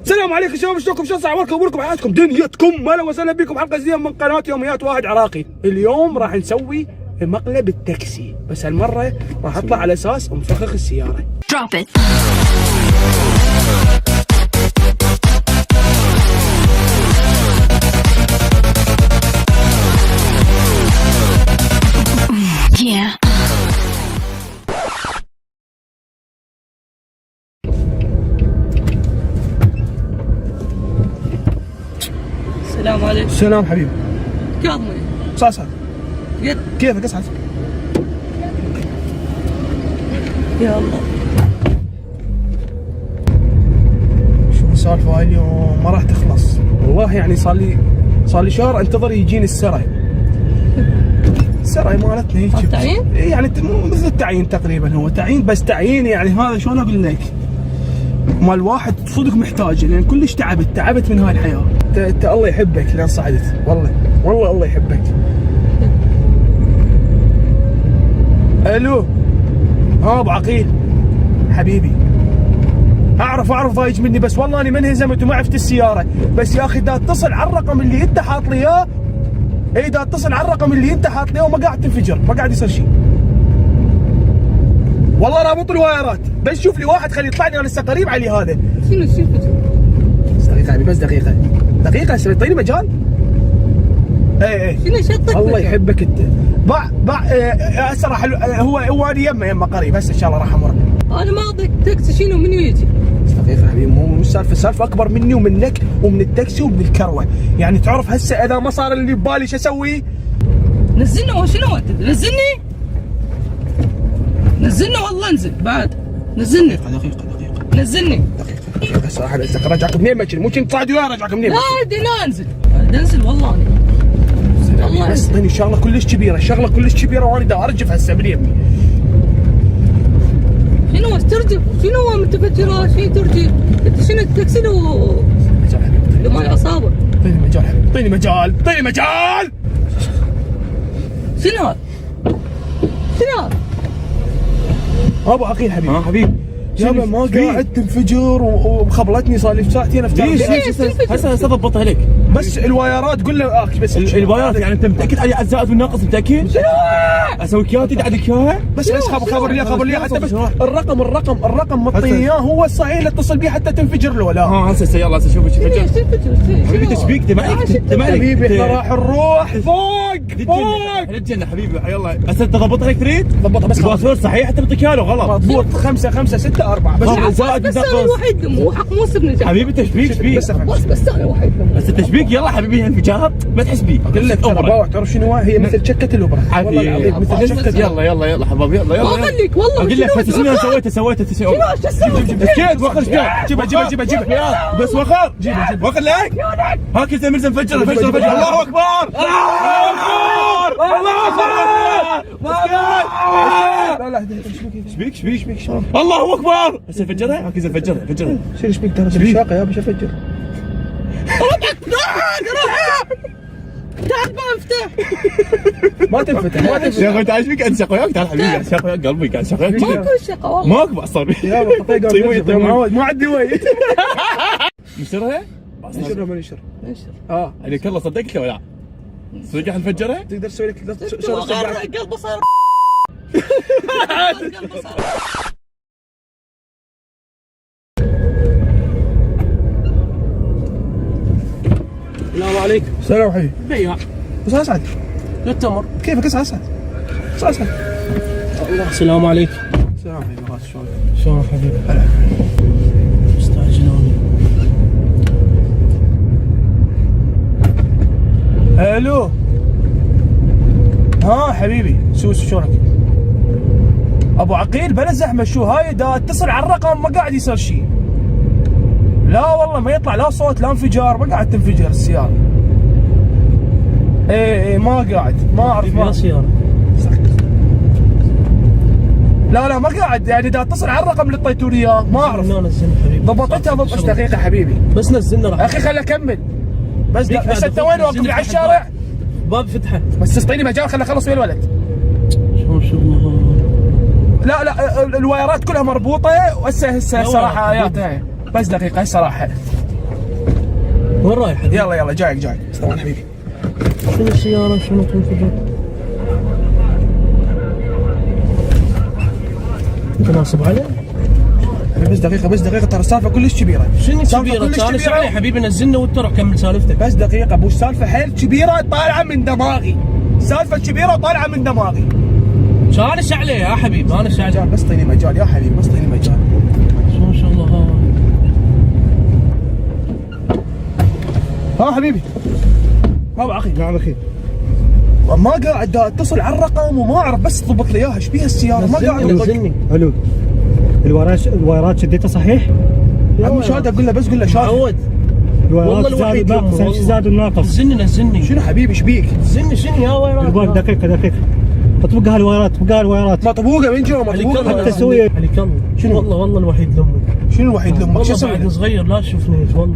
السلام عليكم شباب، شلونكم؟ شلون صحوالكم؟ اموركم؟ حياتكم؟ دنيتكم؟ اهلا وسهلا بكم حلقه جديده من قناه يوميات واحد عراقي. اليوم راح نسوي مقلب التاكسي، بس هالمره راح اطلع على اساس مفخخ السياره. Drop it. Yeah. السلام عليكم. السلام حبيبي. كاظمي. صاصة قد كيفك؟ اسعد. يا الله. شو السالفه هاي اليوم؟ ما راح تخلص والله، يعني صار لي شهر انتظر يجيني السراي. السراي مالتنا هيك تعيين؟ يعني مو مثل التعيين تقريبا، هو تعيين بس تعيين يعني هذا شلون اقول لك؟ مال واحد صدق محتاج، لان كلش تعبت من هاي الحياه. انت الله يحبك لان صعدت، والله الله يحبك. الو، ها ابو عقيل حبيبي، اعرف ضايج مني، بس والله اني ما انهزمت وما عرفت السياره، بس يا اخي دا اتصل على الرقم اللي انت حاط لي اياه، اي دا اتصل على الرقم اللي انت حاط لي اياه، وما قاعد تنفجر، ما قاعد يصير شيء. والله رابط الوايرات، بس شوف لي واحد خلي يطلعني انا لسه قريب علي هذا. شنو بس دقيقة بس دقيقة اعطيني مجال. اي شنو شطك؟ الله يحبك انت. باع هسه راح هو انا يمه قريب، هسه ان شاء الله راح امر. انا ما اعطيك تاكسي، شنو منو يجي؟ بس دقيقة حبيبي، مو السالفة اكبر مني ومنك ومن التاكسي ومن الكروة، يعني تعرف هسه اذا ما صار اللي ببالي شو اسوي؟ نزلنا وشنو نزلني والله، انزل بعد نزلني. دقيقة نزلني صراحة بس رجعك منين ما مو كنت صاعد وياه، رجعك منين؟ لا ادري، لا انزل والله والله بس اعطيني شغلة كلش كبيرة وانا دا ارجف هسه من يمي. شنو ترجف؟ شنو متفجرات؟ شنو ترجف؟ انت شنو التاكسي لو مال عصابة؟ اعطيني مجال حبيبي، اعطيني مجال. شنو هذا؟ ابو عقيل حبيبي. حبيبي يابا ما قاعد تنفجر ومخبلتني، صار لي ساعتين افتح. ليش هسه اضبطها لك؟ بس الوايرات قول له بس الوايرات يعني انت متاكد على الزائد والناقص؟ متاكد؟ اسوي لك اياها تدعي لك اياها؟ بس خبر لي حتى بس الرقم مطيه اياه هو الصحيح اللي اتصل بيه حتى تنفجر له. ولا هسه يلا هسه شوف ايش فجر. حبيبي تشبيك انت ما عليك حبيبي، احنا راح نروح فوق للجنه حبيبي. يلا هسه تضبطها لك تريد؟ ضبطها بس الباسورد صحيح حتى تعطيك اياه غلط؟ مضبوط 5 5 6 4 بس زائد بس انا الوحيد مو حق مو سبني حبيبي تشبيك بس انا الوحيد بس التشبيك. يلا حبيبي انفجار ما تحس بيه. اقول لك ترى باوع، تعرف شنو هي؟ مثل شكه الابره والله العظيم، مثل شكه. يلا حبايبي يلا خليك والله. اقول لك بس شنو سويته اكيد وخر شبيك. جيبها بس وخر وخر لك هاك انت مرزم فجر. الله اكبر الله اكبر لا شبيك الله اكبر. هسه فجرها هاك فجرها شنو ايش بيك؟ ترى شاقه يا باش افجر. تعال ما افتح. ما تنفتح يا اخي تعال ايش بك انت؟ شقياك تعال حبيبي، شقياك قلبي قاعد شقياك. ماكو شقه والله، ماكو بعصر يا طيب معود ما عندي وي. نشرها؟ نشر ما نشر. عليك الله صدقك ولا لا؟ صدق راح نفجرها؟ تقدر تسوي لك قلبه صار. السلام عليكم. السلام حبيبي. بيع بس اسعد للتمر. كيفك؟ اسعد الله. السلام عليكم. السلام حبيبي. راس شلونك حبيبي؟ هلا مستعجلوني. الو، ها حبيبي سوس شلونك؟ ابو عقيل بلا زحمه، شو هاي؟ دا اتصل على الرقم ما قاعد يصير شيء. لا والله ما يطلع لا صوت لا انفجار، ما قاعد تنفجر السياره. ايه ما قاعد، ما اعرف ما سياره. لا ما قاعد، يعني دا اتصل على الرقم اللي اعطيتوا لي اياه ما اعرف. نزلنا حبيبي. ضبطتها بس دقيقه حبيبي، بس نزلنا راح. يا اخي خلي اكمل بس. بس انت وين واقف لي على الشارع؟ باب فتحه. بس تعطيني مجال خلي اخلص ويا الولد. شو لا الوايرات كلها مربوطه، وهسه صراحه ايات. بس دقيقه هسه راح وين رايح؟ يلا يلا جايك بس طبعا حبيبي. شنو السيارة شنو تنفجر؟ تناصب عليه؟ بس دقيقة ترى السالفة كلش كبيرة. شنو سالفة كبيرة؟ كلش تسالف عليه حبيبي، نزلنا وانت روح كمل سالفتك. بس دقيقة ابو، السالفة حيل كبيرة طالعة من دماغي. سالفة كبيرة طالعة من دماغي. شانش عليه يا حبيبي، انا عليه. بس طيني مجال يا حبيبي، بس طيني مجال. ما شاء الله. ها حبيبي. ما ابو عقيل. نعم اخي. ما قاعد اتصل على الرقم وما اعرف، بس ضبط لي اياها. ايش بيها السيارة؟ ما قاعد نزلني. حلو. الوايرات شديتها صحيح؟ عم شاد اقول له، بس قول له شاد. عود والله الوحيد ايش زاد الناقص؟ نزلني. شنو حبيبي ايش بيك؟ نزلني شنو يا ويرات؟ الباك دقيقة اطبقها الوايرات مطبوقة من جوا مطبوقة. حتى سوية. عليك الله. شنو؟ والله الوحيد لامك. شنو الوحيد لامك؟ شو والله اسوي؟ بعد صغير لا تشوفنيش والله.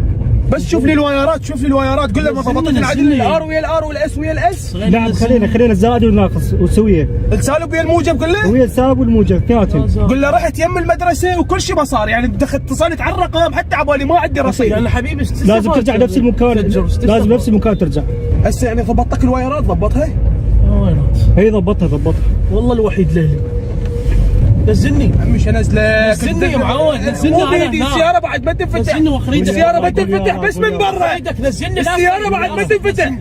بس شوف لي الوايرات، قول له ما ضبطت العدل. الار ويا الار والاس ويا الاس. نعم خلينا الزائد والناقص وسوية. السالب ويا الموجب كله. ويا السالب والموجب اثنيناتهم. قول له رحت يم المدرسة وكل شيء ما صار، يعني اتصلت على الرقم حتى عبالي ما عندي رصيد. يعني حبيبي لازم ترجع نفس المكان ترجع. هسه يعني ضبطتك الوايرات ضبطها؟ ويرات. هي ضبطها. والله الوحيد لهلي. نزلني عمي شو انزلك؟ نزلني يا معود، نزلني. مو بيدي السيارة بعد ما تنفتح. نزلني واخريدك. السيارة ما تنفتح بس من برا. نزلني. السيارة بعد ما تنفتح.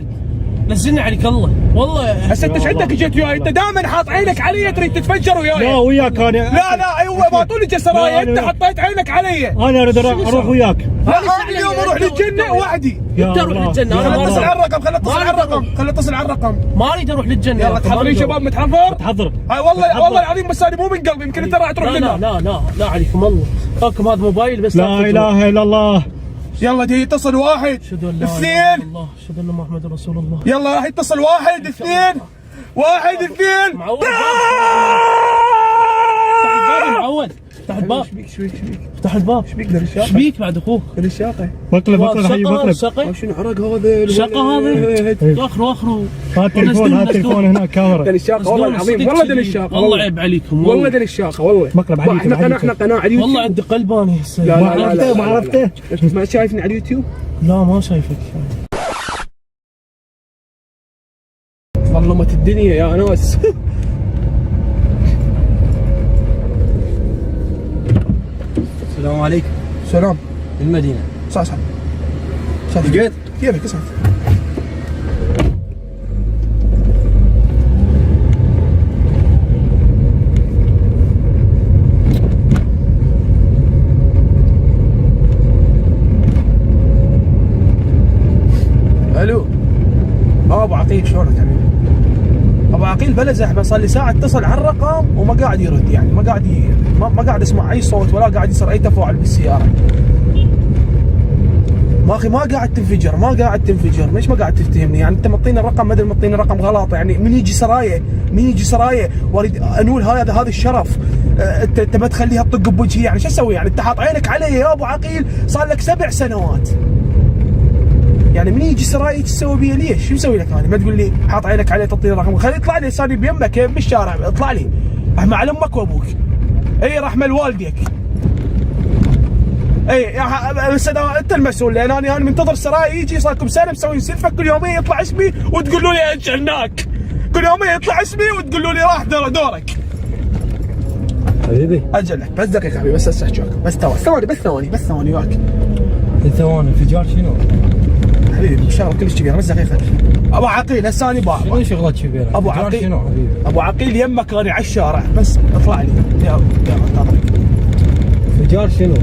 نزلني عليك الله والله. هسه انت ايش عندك جيت وياي؟ انت دائما حاط عينك علي تريد تتفجر وياي. لا وياك انا. لا ايوه ما طول الجسرايه، انت حطيت عينك علي. انا اريد اروح وياك. لا اليوم اروح للجنة وحدي. انت روح للجنة. خلينا نتصل على الرقم. ما اريد اروح للجنة. يلا تحضرين شباب، متحضر؟ تحضر. هاي والله العظيم بس انا مو من قلبي، يمكن انت راح تروح لنا. لا عليكم الله. هاكم هذا موبايل بس. لا اله الا الله. يلا دي يتصل واحد اثنين. اشهد ان محمد رسول الله. يلا راح يتصل واحد اثنين. معود. افتح الباب. افتح الباب. ايش بيك؟ ايش بيك بعد اخوك؟ الشاقة. مقلب حي شقة. شنو عرق هذا؟ شقة هذه. واخرو. هات تليفون هناك كاميرا. دني الشاقة والله العظيم، والله دني الشاقة. والله عيب عليكم والله دني الشاقة والله. مقلب على اليوتيوب. احنا قناة على اليوتيوب. والله عندي قلب انا هسه. لا ما عرفته. ما شايفني على اليوتيوب؟ لا ما شايفك. ظلمت الدنيا يا ناس. السلام عليكم. سلام. المدينة. صح. لقيت؟ كيفك اسعد؟ الو. ابو عقيل شلونك حبيبي؟ ابو عقيل بلا زحمه، صار لي ساعه اتصل على الرقم وما قاعد يرد، يعني ما قاعد اسمع اي صوت ولا قاعد يصير اي تفاعل بالسياره. ما اخي ما قاعد تنفجر، ليش ما قاعد تفتهمني؟ يعني انت مطيني الرقم بدل مطيني رقم غلط، يعني من يجي سرايه واريد انول هذا الشرف، انت ما تخليها تطق بوجهي، يعني شو اسوي؟ يعني انت حاط عينك علي يا ابو عقيل صار لك 7 سنوات. يعني من يجي سرايه ايش تسوي بي؟ ليش؟ شو مسوي لك انا؟ ما تقول لي حاط عينك عليه تعطيني رقم، خليه يطلع لي لساني بيمك بالشارع، اطلع لي رحمه على امك وابوك. اي رحمه لوالديك. اي بس انت المسؤول، لان انا منتظر سرايا يجي، صار لكم سنه مسوين سلفه، كل يومين يطلع اسمي وتقولوا لي اجلناك. كل يومين يطلع اسمي وتقولوا لي راح دورك. حبيبي اجلك بس دقيقه حبيبي، بس احكي وياك، بس ثواني وياك. ثواني. انفجار شنو؟ حبيبي شغله كلش كبيره، بس دقيقه. ابو عقيل هسه اني شنو شغلات كبيره؟ ابو عقيل شنو حبيبي؟ ابو عقيل يمك انا على الشارع، بس اطلع لي يا انتظرك. انفجار شنو؟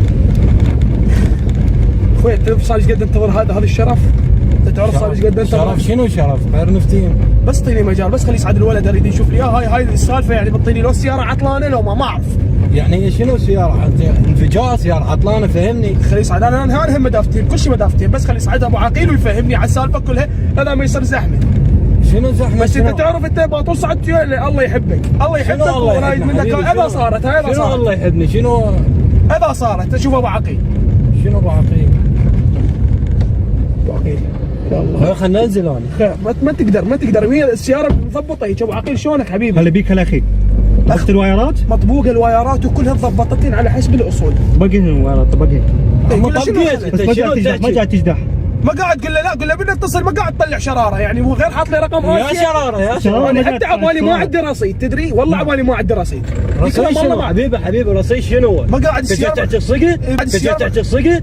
اخوي انت صار ايش قد انتظر هذا الشرف؟ انت تعرف صار ايش قد انتظر؟ شرف شنو شرف؟ غير نفتين. بس اعطيني مجال، بس خلي يسعد الولد اريد يشوف لي هاي السالفه، يعني بتعطيني لو السياره عطلانه لو ما اعرف. يعني شنو سياره؟ انفجار سياره عطلانه، فهمني. خلي يسعد انا هم مدافتين، كل شيء مدافتين، بس خلي يسعد ابو عقيل ويفهمني على السالفه كلها، هذا ما يصير زحمه. شنو زحمه؟ بس انت تعرف انت باطل صعد الله يحبك، ورايد منك هذا صارت، شنو الله يحبني؟ شنو هذا صارت؟ شوف ابو عقيل. شنو ابو عقيل؟ ابو عقيل يا الله خلينا ننزل انا. ما تقدر وهي السياره مضبطه هيك. ابو عقيل شلونك حبيبي؟ هلا بيك هلا اخي. اخذت الوايرات؟ مطبوقه الوايرات وكلها مضبطتين على حسب الاصول. باقي الوايرات باقي. ما ما جاي تجدح. ما قاعد تقول له لا، قول له بدنا نتصل، ما قاعد تطلع شراره يعني، مو غير حاط لي رقم يا آسيا. شراره يا شرارة. شراره. يعني حتى عبالي ما عندي رصيد تدري، والله عبالي ما عندي رصيد. رصيد شنو حبيبي حبيبي رصيد شنو؟ ما قاعد السيارة تحت الصقر؟ تحت الصقر؟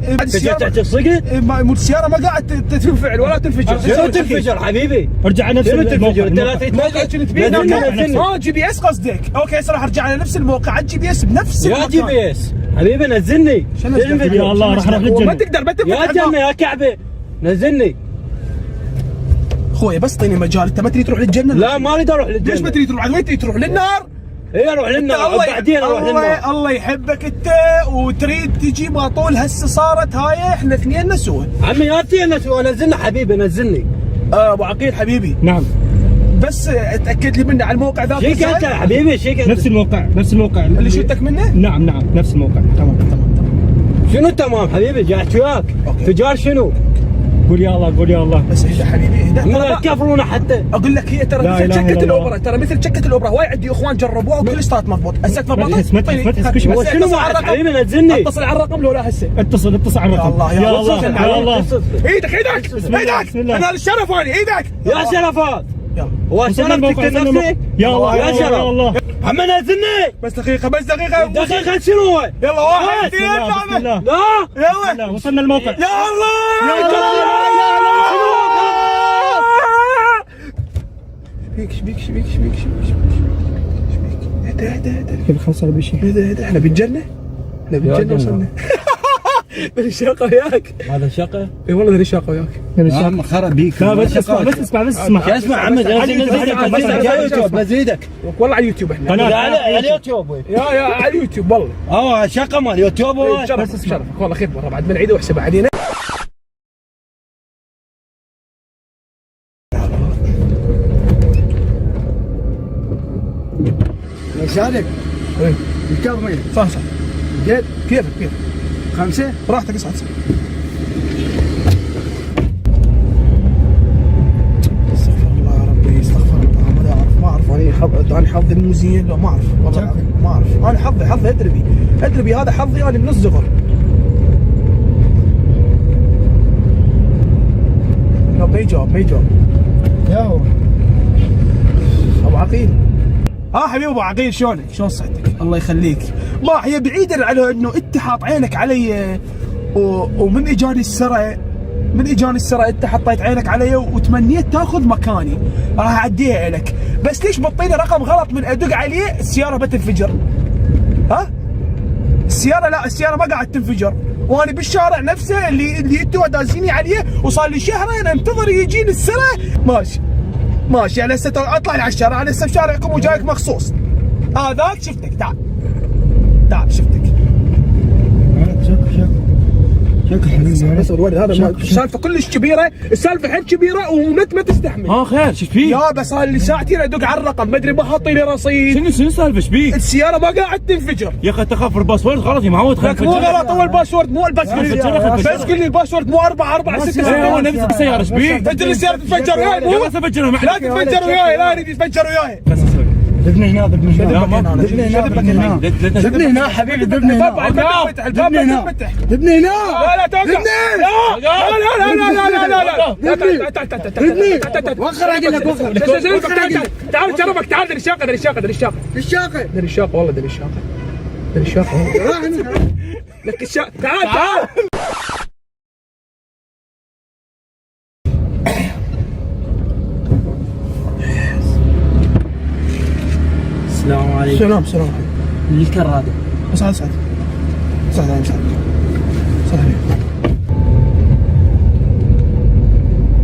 تحت الصقر؟ مو السياره ما قاعد تنفعل ولا تنفجر. شنو تنفجر حبيبي؟ ارجع نفس شنو تنفجر؟ انت الموقع. لا تتنقل كنت بيه جي بي اس قصدك؟ اوكي راح ارجع على نفس الموقع، على الجي بي اس بنفس يا المكان. جي بي اس حبيبي نزلني. شنو نزلك؟ يا الله راح اروح ما للجنة. تقدر ما تنفع يا جنة يا كعبه نزلني. اخوي بس اعطيني مجال، انت ما تريد تروح للجنه؟ لا ما اريد اروح للجنة. ليش ما تريد تروح؟ وين تريد تروح؟ للنار؟ اي اروح للنار بعدين اروح للنار. الله يحبك انت وتريد تجي ما طول هسه صارت هاي احنا اثنين نسوه. عمي يا تينا نزلنا حبيبي نزلني. ابو عقيل حبيبي نعم بس اتاكد لي منه على الموقع ذاك. شيك انت حبيبي شيك انت. نفس الموقع اللي شلتك منه؟ نعم نفس الموقع. تمام. شنو تمام حبيبي جاءت وياك؟ تجار شنو؟ قول يا الله. بس اهدى حبيبي اهدى. ما يكفرونا حتى. اقول لك هي ترى لا مثل إله شكه إلا الله. الاوبرا، ترى مثل شكه الاوبرا، هواي عندي اخوان جربوها وكل صارت مضبوط. هسه ما تحس كل شيء. هو شنو واحد حبيبي نزلني. اتصل على الرقم لو لا هسه. اتصل على الرقم. يا الله. يا الله. ايدك بسم الله. انا الشرف هاني ايدك. يا شرفات يلا هو شرف تكتب نفسك؟ يا الله يا شرف. يا الله. عم نزلني بس دقيقه دقيقة شنو هو؟ يلا واحد بسم الله. اثنين بسم الله. لا يلا وصلنا الموقع. يا الله يا الله. شبيك اهدى كيف خلصنا بشيء؟ اهدى احنا بالجنة؟ احنا بالجنة وصلنا. ذا الشاقة وياك. هذا شقة؟ اي والله ذا الشاقة وياك. عم خرب بيك. لا بس اسمع. شو اسمع عمي بزيدك. والله على اليوتيوب احنا. على اليوتيوب. يا على اليوتيوب والله. شقة مال يوتيوب. شرفك والله خير مرة بعد ما نعيده واحسبها علينا. صادق وين؟ الكاب وين؟ صح جد كيف 5 براحتك اصعد. استغفر الله يا ربي استغفر الله. ما اعرف انا حظي مو زين. لا ما اعرف والله العظيم ما اعرف. انا حظي ادري هذا حظي انا من الصغر. لا ما يجاوب يا هو ابو عقيل. حبيبي ابو عقيل شلونك؟ شلون صحتك؟ الله يخليك. ما هي بعيدا على انه انت حاط عينك علي ومن اجاني السرعه انت حطيت عينك علي وتمنيت تاخذ مكاني، راح اعديها لك، بس ليش بطيني رقم غلط من ادق عليه السياره بتنفجر؟ السياره ما قاعد تنفجر، وانا بالشارع نفسه اللي انتوا دازيني عليه، وصار لي شهرين انتظر يجيني السرعه. ماشي يعني هسه اطلع لي على الشارع، انا هسه بشارعكم وجايك مخصوص. هذاك شفتك تعال شفتك. شكل حبيبي. بس الولد هذا السالفه كلش كبيره، السالفه حد كبيره وما تستحمل. خير شو فيك؟ يا بس صار لي ساعتين ادق على الرقم، ما ادري ما حاطين لي رصيد. شنو السالفه ايش بيك؟ السياره ما قاعد تنفجر. يا اخي تخاف الباسورد غلط يا معود. لك مو غلط، هو الباسورد مو بس قل لي الباسورد مو 446. هو نفس السياره ايش بيك؟ انت اللي السياره تتفجر وياي. لا تفجرها لا تتفجر وياي، لا اريد يتفجر وياي. ذبني هنا ذبني هنا حبيبي ذبني هنا. الباب يتفتح. ذبني هنا. لا توقع. لا وخر اقول لك وخر. تعال شرفك تعال. دري الشاقة والله دري الشاقة. لك الشاقة تعال. السلام عليكم. سلام الكرادة. اسعد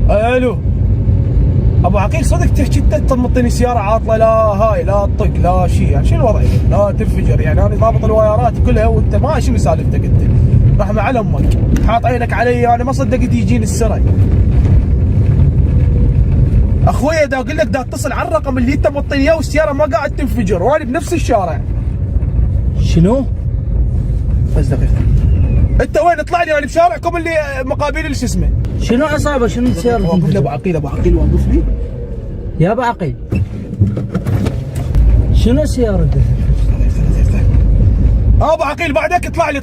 الو ابو عقيل صدق تحكي انت تمطني سياره عاطله؟ لا هاي لا تطق لا شيء، يعني شنو وضعي؟ لا تنفجر يعني انا ضابط الوايرات كلها وانت ما شنو سالفتك انت؟ رحمه على امك حاط عينك علي، انا ما صدقت يجيني السرعه. اخوي دا اقول لك دا اتصل على الرقم اللي انت مطيني اياه والسياره ما قاعد تنفجر وانا بنفس الشارع. شنو؟ بس دقيقه انت وين؟ اطلع لي انا بشارعكم اللي مقابل اللي شو اسمه. شنو عصابه؟ شنو السياره؟ واقف لي ابو عقيل واقف لي. يا ابو عقيل شنو السياره؟ ابو عقيل بعدك اطلع لي.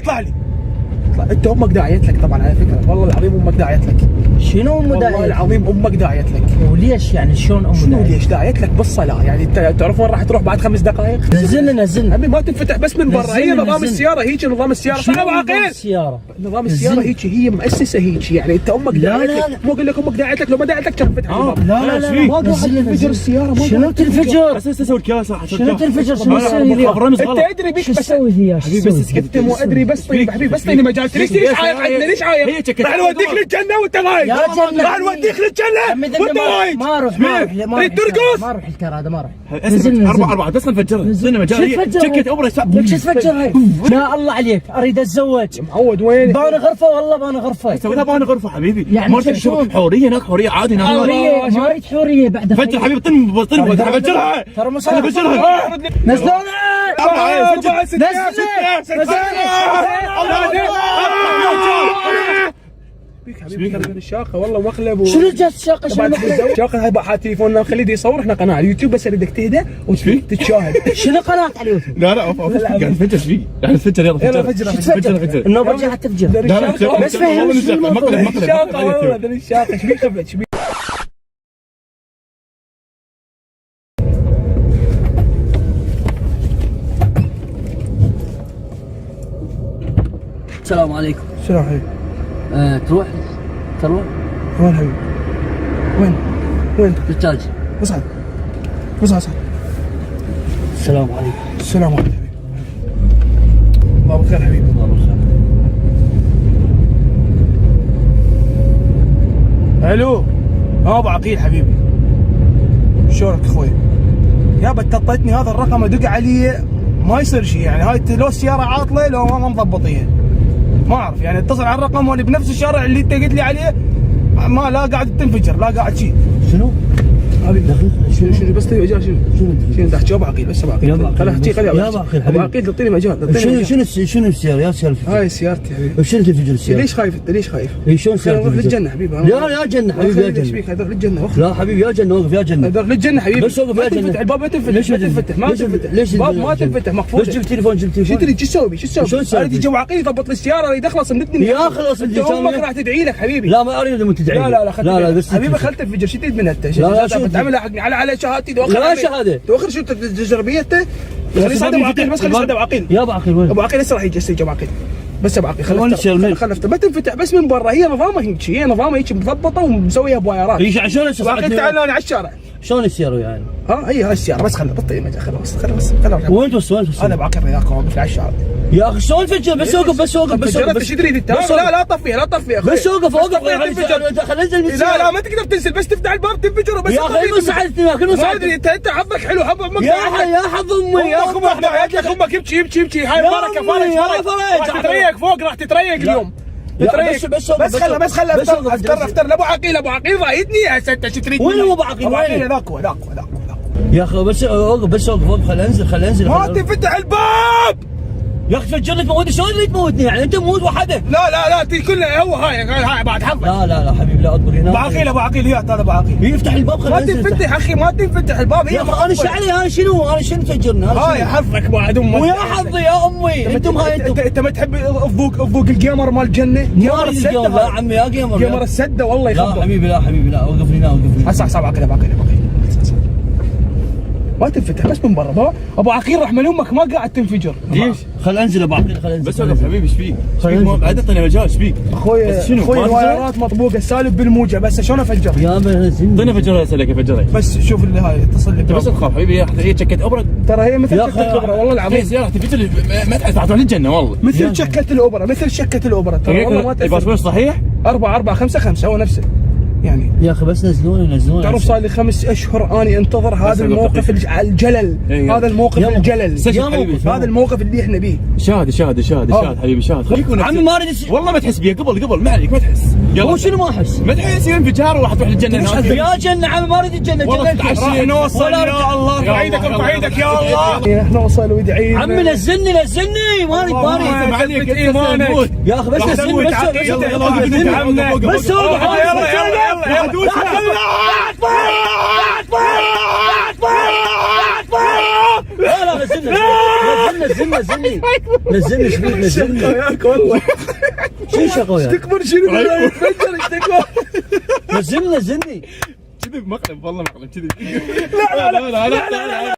انت امك داعيت لك طبعا على فكره، والله العظيم امك داعيت لك. شنو امه والله داعية؟ العظيم امك داعيت لك. وليش يعني شلون امه شنو داعية؟ ليش داعيت لك بالصلاه؟ يعني انت تعرف وين راح تروح بعد 5 دقائق؟ نزلنا ابي ما تنفتح بس من برا. هي نزلنا، نظام نزلنا. السياره هيك، نظام السياره شنو صح ابو نظام عقيل؟ السيارة؟ نظام السياره نزلنا. هيك، هي مؤسسه هيك. يعني انت امك لا، داعت لا، لك. لا. مو اقول لك امك داعت لك، لو ما داعت لك كان فتح الباب. لا ما قاعد تنفجر السياره، ما شنو قاعد تنفجر؟ بس اسوي الكاس راح شنو تنفجر؟ شنو تسوي لي؟ الرمز غلط. انت ادري بيك شو بس تسوي فيها؟ شو حبيبي بس تسوي؟ انت مو ادري بس. طيب حبيبي بس طيب مجال ليش عايق عندنا؟ ليش عايق؟ هي شكت. راح نوديك للجنه وانت غايب. يا جنة. راح نوديك للجنه عمي وانت غايب. ما اروح تريد ترقص؟ ما اروح الكار هذا، ما اروح. اسمع 4 بس نفجرها. نزلنا مجال. شو تفجر؟ شكت ابره ليش تفجرها؟ لا الله عليك، اريد اتزوج. معود وين؟ باني غرفه، والله باني غرفه. سوي لها باني غرفه حبيبي. يعني مرتك شلون؟ شوف حوريه هناك، حوريه عادي هناك. حوريه، ما اريد حوريه بعد. فجر حبيبي. طن فجرها. ترى مو صار. فجرها. نزلونا. 4 6 بيك حبيبي كان الشاقه والله مقلب. شنو جات الشاقه؟ شنو مقلب؟ الشاقه هاي حاط تليفوننا خليه يصور. احنا قناه على اليوتيوب بس اريدك تهدى وتتشاهد. شنو قناه على اليوتيوب؟ لا قاعد نفجر ايش فيك؟ قاعد نفجر يلا يلا فجر. فجر. النوبه جايه تفجر. بس فهم شو الموضوع. الشاقه والله دري الشاقه ايش بيك خفت ايش بيك؟ السلام عليكم. شنو حبيبي؟ تروح وين حبيبي؟ وين؟ بالتاج. اصعد. السلام عليكم. السلام عليكم حبيبي. الله بالخير حبيبي. الله بالخير. الو ابو عقيل حبيبي، شلونك اخوي؟ يابا اتصلتني هذا الرقم ادق عليه ما يصير شيء. يعني هاي لو السياره عاطله لو ما مضبطين ما اعرف. يعني اتصل على الرقم وانا بنفس الشارع اللي انت قلت لي عليه، ما لا قاعد تنفجر لا قاعد شيء. شنو؟ حبيبي شنو بس طيب مجال شنو تحكي ابو عقيل؟ بس ابو عقيل يا أبو عقيل. خليني احكي يا أبو عقيل ابو عقيل تعطيني مجال. شنو السيارة؟ يا سيارة. هاي سيارتي حبيبي. شنو تنفجر السيارة؟ ليش خايف انت؟ ليش خايف؟ شلون سيارة نروح تنفجر؟ للجنه حبيبي. يا جنة حبيبي يا ايش جنة. بيك؟ هذول للجنه لا حبيبي يا جنة، وقف يا جنة. هذول للجنه حبيبي. بس وقف يا جنة. الباب ما تنفتح. ليش ما تنفتح ما تنفتح. ليش الباب ما تنفتح مقفول. بس جيب تليفون شو تريد؟ شو تسوي؟ شلون تسوي؟ اريد جو عقيل يضبط لي السياره اريد اخلص من الدنيا. يا خلص انت اللي امك راح تدعي لك حبيبي. لا ما اريد من تدعي. لا بس حبيبي خلت الفجر. شو تريد من انت؟ لا شو تعمل حقني على شهادتي لا شهاده. توخر شو تجربيته. خلي صدى ابو عقيل بس خلي صدى ابو عقيل. يا ابو عقيل وين؟ ابو عقيل هسه راح يجي ابو عقيل. بس ابو عقيل وين الشيرمين؟ خلفته ما تنفتح بس من برا. هي نظامها هيك، هي نظامها هيك مضبطه ومسويها بوايرات. ايش عشان ابو عقيل تعال انا على الشارع. شلون السيارة يعني؟ هي هاي السياره بس خلها بطيء مجال. خلاص وين توصل؟ انا ابو عقيل ذاك واقف على الشارع. يا اخي شلون تفجر؟ بس اوقف. شو تريد انت؟ لا طفيها بس اوقف خل انزل من السيارة. لا ما تقدر تنزل بس تفتح الباب تنفجر بس. يا اخي ما ساعدتني يا اخي ما ساعدتني. انت حظك حلو حظ امك. يا حظ امي يا امك يبكي هاي فرج تتريق فوق راح تتريق اليوم. بس خله افتر لابو عقيل. ابو عقيل رايدني هسه انت شو تريد؟ وين هو ابو عقيل؟ ابو عقيل هذاك يا اخي بس اوقف خل انزل ما تفتح الباب يا اخي تفجر لي تموتني. شلون اللي تموتني يعني؟ انت تموت وحدك. لا كلها هو هاي بعد حظك. لا حبيبي لا اصبر هنا. ابو عقيل يا هذا ابو عقيل يفتح الباب خل ما انزل. تنفتح اخي ما تنفتح الباب. هي انا ايش علي؟ انا شنو تفجرني؟ هاي حظك بعد امك. ويا حظي يا امي. انتم انت ما تحب افوق الجيمر مال الجنه؟ جيمر السده. لا عمي يا جيمر السده والله يخبر. لا حبيبي لا وقفني هنا. هسه ابو عقيل ما تنفتح بس من برا. ابو عقيل رحمن امك ما قاعد تنفجر. ليش؟ خل انزل ابو عقيل خل انزل. بس وقف حبيبي ايش فيك؟ قاعد اعطيني مجال ايش فيك؟ اخوي الوايرات مطبوقه السالب بالموجه بس شلون افجر؟ يا بنزل. اعطيني فجرها اسالك افجرها. بس شوف اللي هاي اتصل لي بس تخاف حبيبي. هي شكت ابره. ترى هي مثل شكه الاوبرا والله العظيم. هي سياره تنفجر ما تحس راح تروح للجنه والله. مثل شكه الاوبرا ترى والله ما تأثر. الباسبور صحيح؟ 4 هو نفسه يعني. يا اخي بس نزلوني. تعرف صار لي 5 اشهر اني انتظر هذا الموقف الجلل. هذا الموقف الجلل. هذا الموقف اللي احنا بيه. شاهد حبيبي شاهد. عمي ما اريد والله ما تحس بيه قبل ما عليك ما تحس. هو شنو ما احس؟ ما تحس انفجار وراح تروح للجنه. يا جنة عمي ما اريد الجنة. راح نوصل يا الله. في عيدك يا الله. احنا وصل وادعي عمي نزلني ما اريد ما عليك ايمانك يا اخي بس نزلني بس يلا دوس لا نزلني ايش بيك نزلني وياك والله. شو شقوياك؟ تكبر شنو يتفجر. نزلني كذي بمقلب والله مقلب كذي. لا.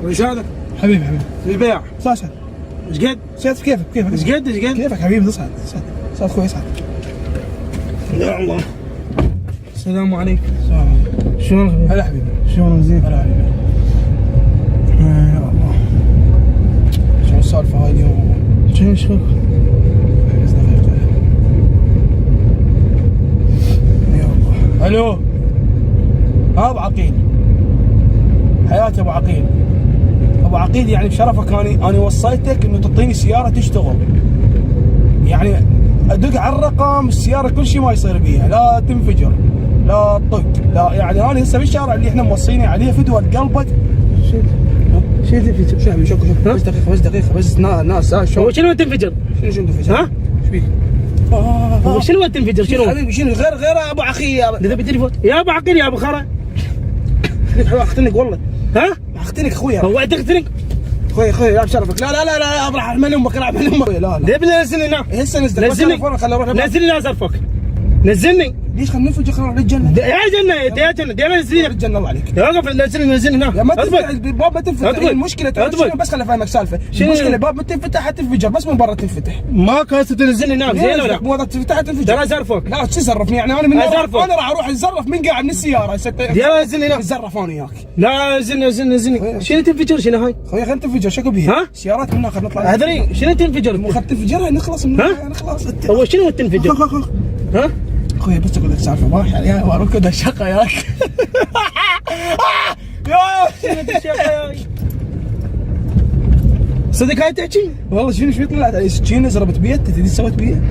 وش هذا؟ حبيبي في بيع صاصد. ايش قد؟ سيادة كيفك ايش قد؟ كيفك حبيبي تصعد صعد خوي صعد. يا الله. السلام عليكم. شلون؟ هلا حبيبي. شلون زين؟ هلا حبيبي. يا الله. شو السالفة هاي اليوم؟ شوف بس دقيقة. يا الله. الو. ابو عقيل. حياتي ابو عقيل. ابو عقيل يعني بشرفك انا وصيتك انه تعطيني سيارة تشتغل. يعني ادق على الرقم السيارة كل شيء ما يصير بيها، لا تنفجر لا تطق لا، يعني انا هسه بالشارع اللي احنا موصيني عليه فدوة قلبك. شو تنفجر؟ شو حبيبي شوف بس دقيقة بس ناس شو هو شنو تنفجر؟ شنو تنفجر؟ ها؟ ايش بيك؟ هو شنو تنفجر؟ شنو؟ حبيبي شنو غير ابو عقيل اذا بالتليفون يا ابو عقيل يا ابو خرا. اختنق والله. ها؟ اختنق اخويا. هو تختنق؟ اخوي لا بشرفك لا ابرح من امك راح من امك. لا ليه بنزلني هنا؟ هسه نزلك نزلني. خليني اروح. نزلني لا ازرفك. نزلني. ليش خلينا ننفجر خلينا نروح للجنة. يا جنة ديما نزلني. للجنة الله عليك. وقف نزلني هنا. يا ما اضبط. تنفتح الباب ما تنفتح. اضبط. المشكلة اضبط. بس خليني افهمك سالفة. شنو؟ المشكلة الباب ما تنفتح حتنفجر بس من برا تنفتح. ما كانت تنزلني هنا زين ولا؟ مو تنفتح حتنفجر. ترى ازرفك. لا شو زرفني يعني انا من أزرفك. انا راح اروح اتزرف من قاعد من السيارة يا نزلني هنا. اتزرف انا وياك. لا نزلني. شنو تنفجر شنو هاي؟ خويا خلينا تنفجر شكو بيها؟ ها؟ سيارات من خلينا نطلع. ادري شنو تنفجر؟ مو خلينا تنفجرها نخلص من ها؟ نخلص. هو شنو تنفجر؟ ها؟ اخوي بس اقول لك سالفه ما يا اركض الشقه ياك. يا صدق هاي تحكي؟ والله شنو طلعت علي سكينه زربت بيدي تدري ايش سويت بيها؟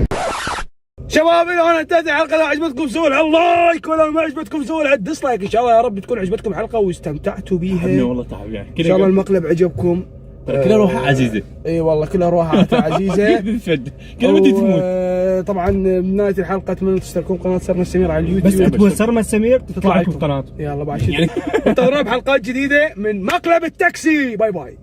شباب الى هنا انتهت الحلقه. اذا عجبتكم سووا اللايك ولا ما عجبتكم سووا الديسلايك. ان شاء الله يا رب تكون عجبتكم الحلقه واستمتعتوا بيها. والله تعب يعني. ان شاء الله المقلب عجبكم. كلها روحها عزيزه. اي والله كلها روحها عزيزه. كلها بدي تموت. طبعا بنهايه الحلقه اتمنى تشتركون بقناه سرنا السمير على بس اليوتيوب. تبغى سرمة السمير تطلع لكم قناته. يلا بعد انتظرونا بحلقات جديده من مقلب التاكسي. باي باي.